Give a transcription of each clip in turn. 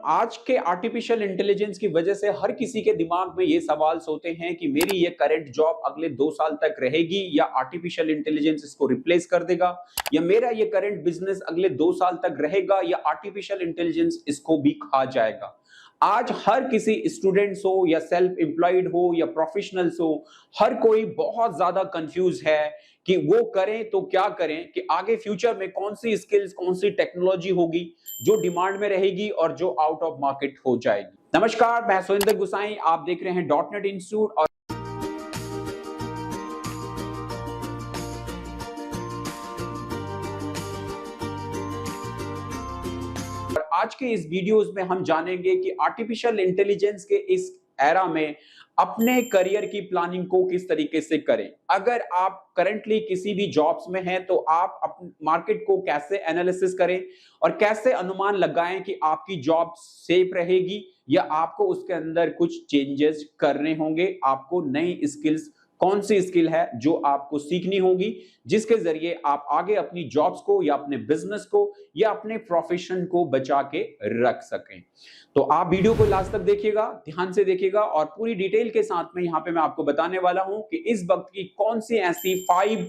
आज के artificial intelligence की वजह से हर किसी के दिमाग में ये सवाल सोते हैं कि मेरी ये करंट जॉब अगले 2 साल तक रहेगी या आर्टिफिशियल इंटेलिजेंस इसको रिप्लेस कर देगा, या मेरा ये करंट बिजनेस अगले 2 साल तक रहेगा या आर्टिफिशियल इंटेलिजेंस इसको भी खा जाएगा। आज हर किसी स्टूडेंट्स हो या सेल्फ एम्प्लॉयड हो या प्रोफेशनल्स हो, हर कोई बहुत ज्यादा कंफ्यूज है कि वो करें तो क्या करें, कि आगे फ्यूचर में कौन सी स्किल्स, कौन सी टेक्नोलॉजी होगी जो डिमांड में रहेगी और जो आउट ऑफ मार्केट हो जाएगी। नमस्कार, मैं सुरेंद्र गुसाई, आप देख रहे हैं डॉट नेट इंस्टीट्यूट। और आज के इस वीडियोस में हम जानेंगे कि आर्टिफिशियल इंटेलिजेंस के इस एरा में अपने करियर की प्लानिंग को किस तरीके से करें। अगर आप करंटली किसी भी जॉब्स में हैं तो आप अपने मार्केट को कैसे एनालिसिस करें और कैसे अनुमान लगाएं कि आपकी जॉब सेफ रहेगी या आपको उसके अंदर कुछ चेंजेस करने होंगे। आपको नई स्किल्स, कौन सी स्किल है जो आपको सीखनी होगी जिसके जरिए आप आगे अपनी जॉब्स को या अपने बिजनेस को या अपने प्रोफेशन को बचा के रख सकें। तो आप वीडियो को लास्ट तक देखिएगा, ध्यान से देखिएगा और पूरी डिटेल के साथ में यहां पे मैं आपको बताने वाला हूं कि इस वक्त की कौन सी ऐसी 5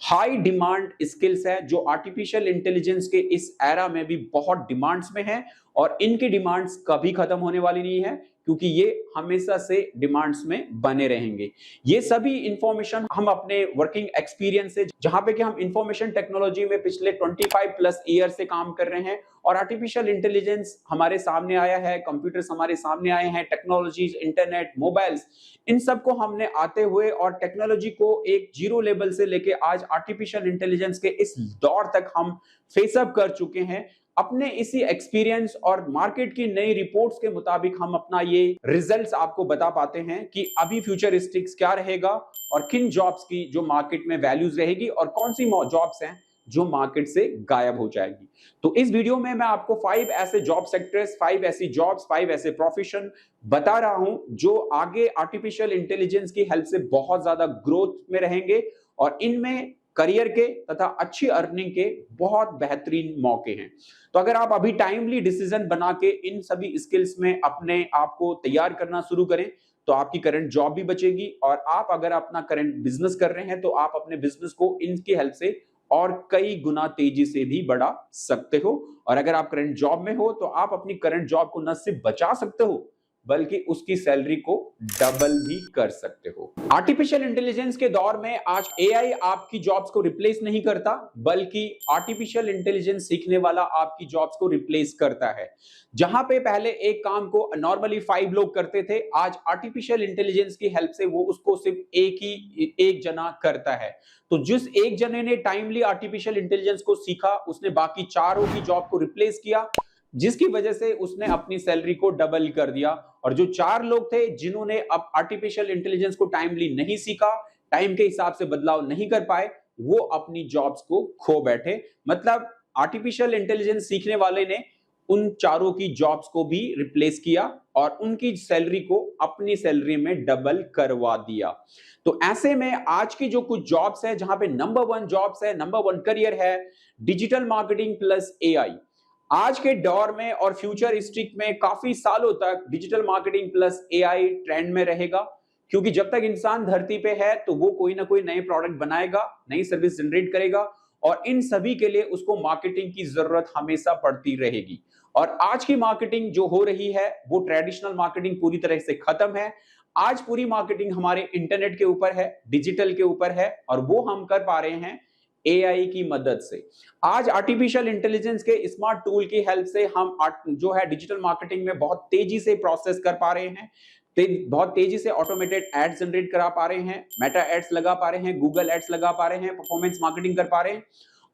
हाई डिमांड स्किल्स है जो आर्टिफिशियल इंटेलिजेंस के इस एरा में भी बहुत डिमांड्स में है और इनकी डिमांड्स कभी खत्म होने वाली नहीं है, क्योंकि ये हमेशा से डिमांड्स में बने रहेंगे। ये सभी इंफॉर्मेशन हम अपने वर्किंग एक्सपीरियंस से, जहां पे कि हम इंफॉर्मेशन टेक्नोलॉजी में पिछले 25 प्लस ईयर से काम कर रहे हैं और आर्टिफिशियल इंटेलिजेंस हमारे सामने आया है, कंप्यूटर्स हमारे सामने आए हैं, टेक्नोलॉजीज, इंटरनेट, मोबाइल्स, इन सबको हमने आते हुए और टेक्नोलॉजी को एक जीरो लेवल से लेके आज आर्टिफिशियल इंटेलिजेंस के इस दौर तक हम फेसअप कर चुके हैं। अपने इसी एक्सपीरियंस और मार्केट की नई रिपोर्ट्स के मुताबिक हम अपना ये रिजल्ट्स आपको बता पाते हैं कि अभी फ्यूचरिस्टिक्स क्या रहेगा और किन जॉब्स की जो मार्केट में वैल्यूज रहेगी और कौन सी जॉब्स हैं जो मार्केट से गायब हो जाएगी। तो इस वीडियो में मैं आपको 5 ऐसे जॉब सेक्टर्स, 5 ऐसी जॉब्स, 5 ऐसे प्रोफेशन बता रहा हूं जो आगे आर्टिफिशियल इंटेलिजेंस की हेल्प से बहुत ज्यादा ग्रोथ में रहेंगे और इनमें करियर के तथा अच्छी अर्निंग के बहुत बेहतरीन मौके हैं। तो अगर आप अभी टाइमली डिसीजन बना के इन सभी स्किल्स में अपने आप को तैयार करना शुरू करें तो आपकी करंट जॉब भी बचेगी और आप अगर अपना करंट बिजनेस कर रहे हैं तो आप अपने बिजनेस को इनकी हेल्प से और कई गुना तेजी से भी बढ़ा सकते हो। और अगर आप करंट जॉब में हो तो आप अपनी करंट जॉब को न सिर्फ बचा सकते हो बल्कि उसकी सैलरी को डबल भी कर सकते हो। आर्टिफिशियल इंटेलिजेंस के दौर में आज एआई आपकी जॉब्स को रिप्लेस नहीं करता, बल्कि आर्टिफिशियल इंटेलिजेंस सीखने वाला आपकी जॉब्स को रिप्लेस करता है। जहां पे पहले एक काम को नॉर्मली 5 लोग करते थे, आज आर्टिफिशियल इंटेलिजेंस की हेल्प से वो उसको सिर्फ एक जना करता है। तो जिस एक जने ने टाइमली आर्टिफिशियल इंटेलिजेंस को सीखा, उसने बाकी चारों की जॉब को रिप्लेस किया, जिसकी वजह से उसने अपनी सैलरी को डबल कर दिया। और जो 4 लोग थे जिन्होंने अब आर्टिफिशियल इंटेलिजेंस को टाइमली नहीं सीखा, टाइम के हिसाब से बदलाव नहीं कर पाए, वो अपनी जॉब्स को खो बैठे। मतलब आर्टिफिशियल इंटेलिजेंस सीखने वाले ने उन चारों की जॉब्स को भी रिप्लेस किया और उनकी सैलरी को अपनी सैलरी में डबल करवा दिया। तो ऐसे में आज की जो कुछ जॉब्स है, जहां पे नंबर 1 जॉब्स है, नंबर 1 करियर है डिजिटल मार्केटिंग प्लस एआई। आज के दौर में और फ्यूचरिस्टिक में काफी सालों तक digital marketing plus AI trend में रहेगा, क्योंकि जब तक इंसान धरती पे है तो वो कोई ना कोई नए प्रोडक्ट बनाएगा, नई सर्विस जनरेट करेगा और इन सभी के लिए उसको मार्केटिंग की जरूरत हमेशा पड़ती रहेगी। और आज की मार्केटिंग जो हो रही है वो ट्रेडिशनल मार्केटिंग पूरी तरह से खत्म है। आज पूरी मार्केटिंग हमारे इंटरनेट के ऊपर है, डिजिटल के ऊपर है और वो हम कर पा रहे हैं एआई की मदद से। आज आर्टिफिशियल इंटेलिजेंस के स्मार्ट टूल की हेल्प से हम जो है डिजिटल मार्केटिंग में बहुत तेजी से प्रोसेस कर पा रहे हैं, बहुत तेजी से ऑटोमेटेड एड्स जनरेट करा पा रहे हैं, मेटा एड्स लगा पा रहे हैं, गूगल एड्स लगा पा रहे हैं, परफॉर्मेंस मार्केटिंग कर पा रहे हैं।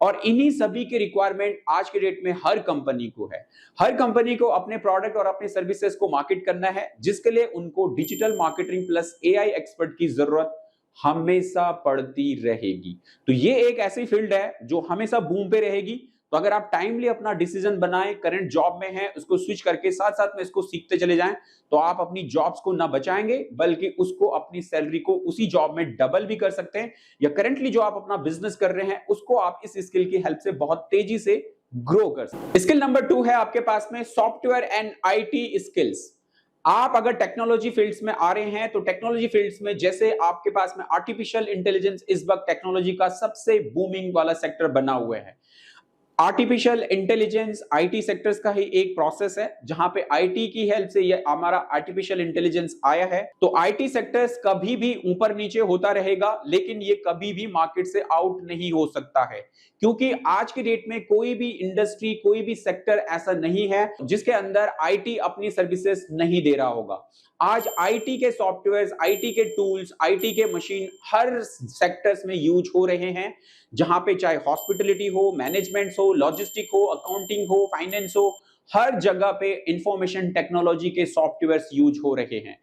और इन्हीं सभी की रिक्वायरमेंट आज के डेट में हर कंपनी को है। हर कंपनी को अपने प्रोडक्ट और अपने सर्विसेज को मार्केट करना है, जिसके लिए उनको digital marketing plus AI expert की जरूरत हमेशा पड़ती रहेगी। तो ये एक ऐसी फील्ड है जो हमेशा बूम पे रहेगी। तो अगर आप टाइमली अपना डिसीजन बनाएं, करंट जॉब में हैं, उसको स्विच करके साथ साथ में इसको सीखते चले जाएं, तो आप अपनी जॉब्स को ना बचाएंगे बल्कि उसको, अपनी सैलरी को उसी जॉब में डबल भी कर सकते हैं, या करंटली जो आप अपना बिजनेस कर रहे हैं उसको आप इस स्किल की हेल्प से बहुत तेजी से ग्रो कर सकते। स्किल नंबर 2 है आपके पास में सॉफ्टवेयर एंड आईटी स्किल्स। आप अगर टेक्नोलॉजी फील्ड्स में आ रहे हैं तो टेक्नोलॉजी फील्ड्स में जैसे आपके पास में आर्टिफिशियल इंटेलिजेंस इस वक्त टेक्नोलॉजी का सबसे बूमिंग वाला सेक्टर बना हुआ है। आर्टिफिशियल इंटेलिजेंस आईटी सेक्टर्स का ही एक प्रोसेस है जहां पे आईटी की हेल्प से ये हमारा आर्टिफिशियल इंटेलिजेंस आया है। तो आईटी सेक्टर्स कभी भी ऊपर नीचे होता रहेगा, लेकिन ये कभी भी मार्केट से आउट नहीं हो सकता है, क्योंकि आज की डेट में कोई भी इंडस्ट्री, कोई भी सेक्टर ऐसा नहीं है जिसके अंदर आईटी अपनी सर्विसेज नहीं दे रहा होगा। आज आईटी के सॉफ्टवेयर, आईटी के टूल्स, आईटी के मशीन हर सेक्टर्स में यूज हो रहे हैं, जहां पे चाहे हॉस्पिटलिटी हो, मैनेजमेंट हो, लॉजिस्टिक हो, अकाउंटिंग हो, फाइनेंस हो, हर जगह पे इंफॉर्मेशन टेक्नोलॉजी के सॉफ्टवेयर्स यूज हो रहे हैं।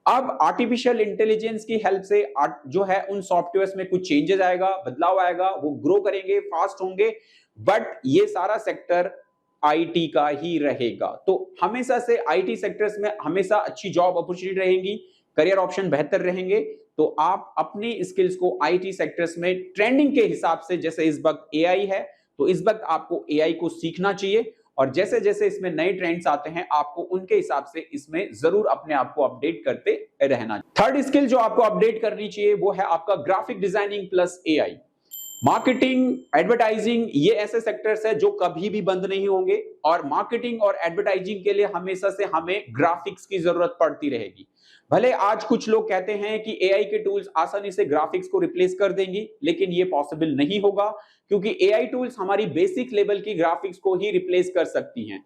अब आर्टिफिशियल इंटेलिजेंस की हेल्प से जो है उन सॉफ्टवेयर्स में कुछ चेंजेस आएगा, बदलाव आएगा, वो ग्रो करेंगे, फास्ट होंगे, बट ये सारा सेक्टर आईटी का ही रहेगा। तो हमेशा से आईटी सेक्टर्स में हमेशा अच्छी जॉब अपॉर्चुनिटी रहेंगी, करियर ऑप्शन बेहतर रहेंगे। तो आप अपनी स्किल्स को आईटी सेक्टर्स में ट्रेंडिंग के हिसाब से, जैसे इस वक्त एआई है तो इस वक्त आपको एआई को सीखना चाहिए, और जैसे जैसे इसमें नए ट्रेंड्स आते हैं आपको उनके हिसाब से इसमें जरूर अपने आप को अपडेट करते रहना। थर्ड स्किल जो आपको अपडेट करनी चाहिए वो है आपका graphic designing plus AI. Marketing, advertising, ये ऐसे सेक्टर्स है जो कभी भी बंद नहीं होंगे, और मार्केटिंग और एडवर्टाइजिंग के लिए हमेशा से हमें ग्राफिक्स की जरूरत पड़ती रहेगी। भले आज कुछ लोग कहते हैं कि एआई के टूल्स आसानी से ग्राफिक्स को रिप्लेस कर देंगी, लेकिन ये पॉसिबल नहीं होगा, क्योंकि एआई टूल्स हमारी बेसिक लेवल की ग्राफिक्स को ही रिप्लेस कर सकती हैं।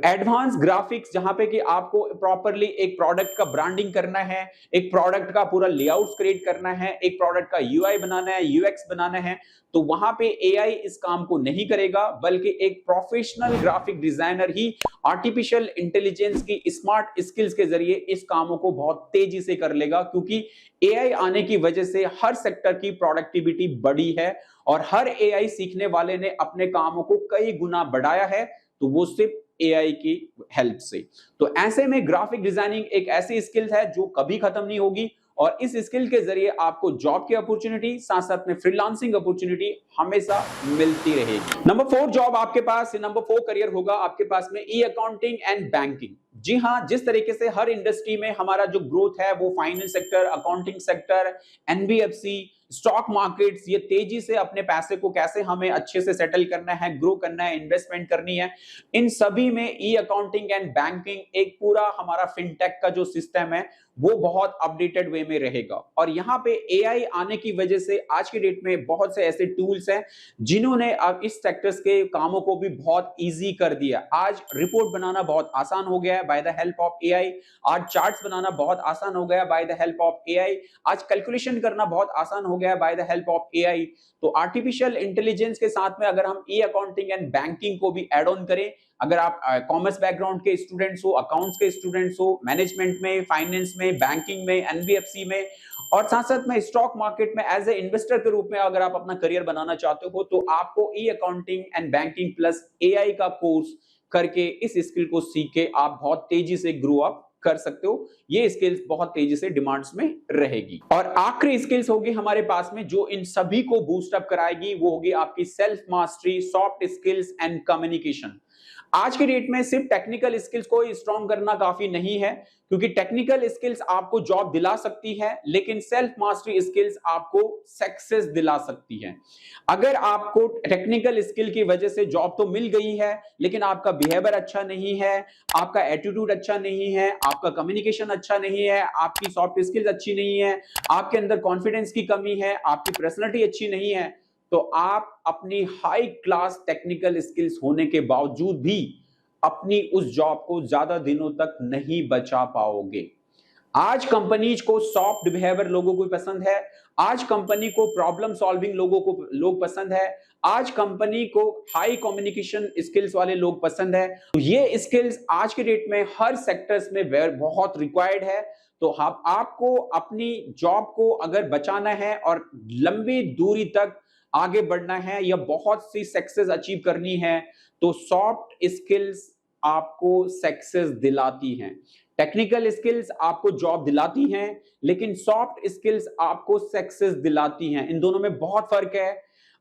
एडवांस ग्राफिक्स जहां पे कि आपको प्रॉपरली एक प्रोडक्ट का ब्रांडिंग करना है, एक प्रोडक्ट का पूरा लेआउट क्रिएट करना है, एक प्रोडक्ट का यूआई बनाना है, यूएक्स बनाना है, तो वहां पे एआई इस काम को नहीं करेगा, बल्कि एक प्रोफेशनल ग्राफिक डिजाइनर ही आर्टिफिशियल इंटेलिजेंस की स्मार्ट स्किल्स के जरिए इस कामों को बहुत तेजी से कर लेगा, क्योंकि एआई आने की वजह से हर सेक्टर की प्रोडक्टिविटी बढ़ी है और हर एआई सीखने वाले ने अपने कामों को कई गुना बढ़ाया है, तो वो सिर्फ एआई की हेल्प से। तो ऐसे में ग्राफिक डिजाइनिंग एक ऐसी स्किल है जो कभी खत्म नहीं होगी, और इस स्किल के जरिए आपको जॉब की अपॉर्चुनिटी, साथ साथ में फ्रीलांसिंग अपॉर्चुनिटी हमेशा मिलती रहेगी। नंबर 4 जॉब आपके पास, नंबर 4 करियर होगा आपके पास में ई अकाउंटिंग एंड बैंकिंग। जी हां, जिस तरीके से हर इंडस्ट्री में हमारा जो ग्रोथ है वो finance sector, accounting sector, NBFC, stock markets, ये तेजी से अपने पैसे को कैसे हमें अच्छे से सेटल करना है, ग्रो करना है, इन्वेस्टमेंट करनी है, इन सभी में ई अकाउंटिंग एंड बैंकिंग एक पूरा हमारा फिनटेक का जो सिस्टम है वो बहुत अपडेटेड वे में रहेगा। और यहाँ पे एआई आने की वजह से आज की डेट में बहुत से ऐसे टूल्स हैं जिन्होंने अब इस सेक्टर्स के कामों को भी बहुत इजी कर दिया। आज रिपोर्ट बनाना बहुत आसान हो गया है by the help of AI, आज चार्ट्स बनाना बहुत आसान हो गया by the help of AI, आज कैलकुलेशन करना बहुत आसान हो गया by the help of AI. तो आर्टिफिशियल इंटेलिजेंस के साथ में अगर हम ई अकाउंटिंग एंड बैंकिंग को भी ऐड ऑन करें, अगर आप कॉमर्स बैकग्राउंड के स्टूडेंट्स हो, अकाउंट्स के स्टूडेंट्स हो, मैनेजमेंट में, फाइनेंस में, बैंकिंग में, एनबीएफसी में, और साथ साथ में स्टॉक मार्केट में एज ए इन्वेस्टर के रूप में अगर आप अपना करियर बनाना चाहते हो, तो आपको e accounting and banking plus AI का कोर्स करके इस स्किल को सीख के आप बहुत तेजी से ग्रो अप कर सकते हो। ये स्किल्स बहुत तेजी से डिमांड्स में रहेगी। और आखिरी स्किल्स होगी हमारे पास में जो इन सभी को बूस्ट अप कराएगी, वो होगी आपकी self mastery, soft skills and communication. आज की डेट में सिर्फ टेक्निकल स्किल्स को स्ट्रॉन्ग करना काफी नहीं है, क्योंकि टेक्निकल स्किल्स आपको जॉब दिला सकती है, लेकिन सेल्फ मास्टरी स्किल्स आपको सक्सेस दिला सकती है। अगर आपको टेक्निकल स्किल की वजह से जॉब तो मिल गई है, लेकिन आपका बिहेवियर अच्छा नहीं है, आपका एटीट्यूड अच्छा नहीं है, आपका कम्युनिकेशन अच्छा नहीं है, आपकी सॉफ्ट स्किल्स अच्छी नहीं है, आपके अंदर कॉन्फिडेंस की कमी है, आपकी पर्सनैलिटी अच्छी नहीं है, तो आप अपनी हाई क्लास टेक्निकल स्किल्स होने के बावजूद भी अपनी उस जॉब को ज्यादा दिनों तक नहीं बचा पाओगे। आज कंपनीज को सॉफ्ट बिहेवियर लोगों को पसंद है, आज कंपनी को प्रॉब्लम सॉल्विंग लोग पसंद है, आज कंपनी को हाई कम्युनिकेशन स्किल्स वाले लोग पसंद है। तो ये स्किल्स आज के डेट में हर सेक्टर्स में बहुत रिक्वायर्ड है। तो आपको अपनी जॉब को अगर बचाना है और लंबी दूरी तक आगे बढ़ना है या बहुत सी सक्सेस अचीव करनी है, तो सॉफ्ट स्किल्स आपको सक्सेस दिलाती हैं। टेक्निकल स्किल्स आपको जॉब दिलाती हैं, लेकिन सॉफ्ट स्किल्स आपको सक्सेस दिलाती हैं। इन दोनों में बहुत फर्क है।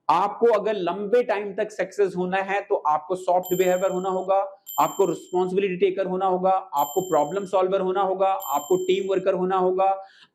आपको अगर लंबे टाइम तक सक्सेस होना है तो आपको सॉफ्ट बिहेवियर होना होगा, आपको रिस्पॉन्सिबिलिटी टेकर होना होगा, आपको प्रॉब्लम सॉल्वर होना होगा, आपको टीम वर्कर होना होगा,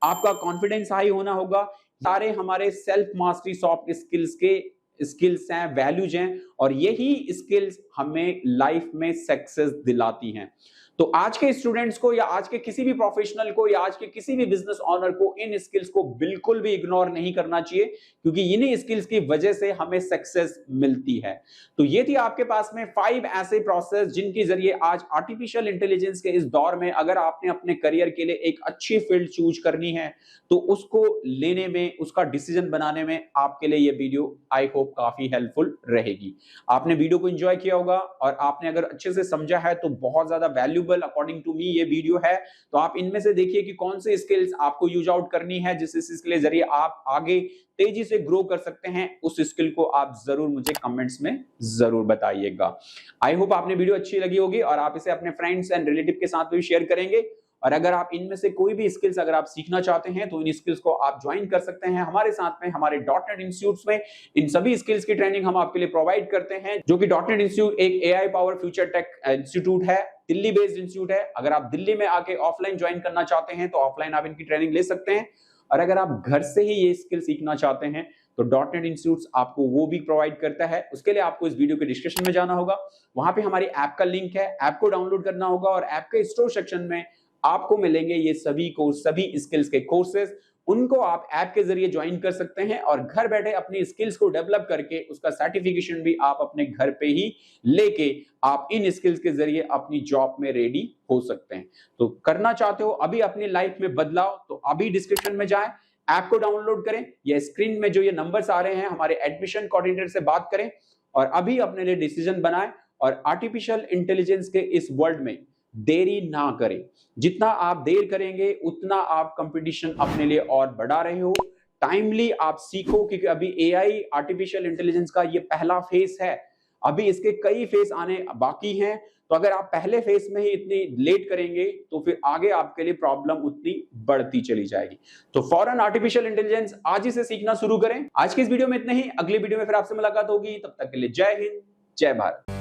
आपका कॉन्फिडेंस हाई होना होगा। सारे हमारे सेल्फ मास्टरी सॉफ्ट स्किल्स के स्किल्स हैं, वैल्यूज हैं, और यही स्किल्स हमें लाइफ में सक्सेस दिलाती हैं। तो आज के स्टूडेंट्स को या आज के किसी भी प्रोफेशनल को या आज के किसी भी बिजनेस ओनर को इन स्किल्स को बिल्कुल भी इग्नोर नहीं करना चाहिए, क्योंकि इन्हीं स्किल्स की वजह से हमें सक्सेस मिलती है। तो ये थी आपके पास में 5 ऐसे प्रोसेस जिनके जरिए आज आर्टिफिशियल इंटेलिजेंस के इस दौर में अगर आपने अपने करियर के लिए एक अच्छी फील्ड चूज करनी है तो उसको लेने में, उसका डिसीजन बनाने में आपके लिए ये वीडियो आई होप काफी हेल्पफुल रहेगी। आपने वीडियो को एंजॉय किया होगा और आपने अगर अच्छे से समझा है तो बहुत ज्यादा वैल्यूएबल अकॉर्डिंग टू मी ये वीडियो है। तो आप इनमें से देखिए कि कौन से स्किल्स आपको यूज आउट करनी है, जिस स्किल के जरिए आप आगे तेजी से ग्रो कर सकते हैं। उस स्किल को आप जरूर मुझे कमेंट्स में जरूर बताइएगा। आई होप आपने वीडियो अच्छी लगी होगी और आप इसे अपने फ्रेंड्स एंड रिलेटिव के साथ भी शेयर करेंगे। और अगर आप इनमें से कोई भी स्किल्स अगर आप सीखना चाहते हैं तो इन स्किल्स को आप ज्वाइन कर सकते हैं हमारे साथ में, हमारे डॉटनेट इंस्टीट्यूट्स में। इन सभी स्किल्स की ट्रेनिंग हम आपके लिए प्रोवाइड करते हैं, जो कि डॉटनेट इंस्टीट्यूट एक AI power future tech institute है, दिल्ली बेस्ड इंस्टीट्यूट है। अगर आप दिल्ली में आके ऑफलाइन ज्वाइन करना चाहते हैं तो ऑफलाइन आप इनकी ट्रेनिंग ले सकते हैं, और अगर आप घर से ही ये स्किल सीखना चाहते हैं तो डॉटनेट इंस्टीट्यूट आपको वो भी प्रोवाइड करता है। उसके लिए आपको इस वीडियो के डिस्क्रिप्शन में जाना होगा, वहां पे हमारी ऐप का लिंक है, ऐप को डाउनलोड करना होगा और ऐप के स्टोर सेक्शन में आपको मिलेंगे ये सभी कोर्स, सभी स्किल्स के कोर्सेज। उनको आप ऐप के जरिए ज्वाइन कर सकते हैं और घर बैठे अपनी स्किल्स को डेवलप करके उसका सर्टिफिकेशन भी आप अपने घर पे ही लेके आप इन स्किल्स के जरिए अपनी जॉब में रेडी हो सकते हैं। तो करना चाहते हो अभी अपनी लाइफ में बदलाव, तो अभी डिस्क्रिप्शन में जाएं, ऐप को डाउनलोड करें, या स्क्रीन में जो ये नंबर्स आ रहे हैं हमारे एडमिशन कोऑर्डिनेटर से बात करें और अभी अपने लिए डिसीजन बनाएं और आर्टिफिशियल इंटेलिजेंस के इस वर्ल्ड में देरी ना करें। जितना आप देर करेंगे उतना आप कंपटीशन अपने लिए और बढ़ा रहे हो। टाइमली आप सीखो, क्योंकि अभी एआई आर्टिफिशियल इंटेलिजेंस का ये पहला फेस है, अभी इसके कई फेस आने बाकी हैं। तो अगर आप पहले फेस में ही इतनी लेट करेंगे तो फिर आगे आपके लिए प्रॉब्लम उतनी बढ़ती चली जाएगी। तो फौरन आर्टिफिशियल इंटेलिजेंस आज ही से सीखना शुरू करें। आज की इस वीडियो में इतना ही, अगली वीडियो में फिर आपसे मुलाकात होगी। तब तक के लिए जय हिंद, जय भारत।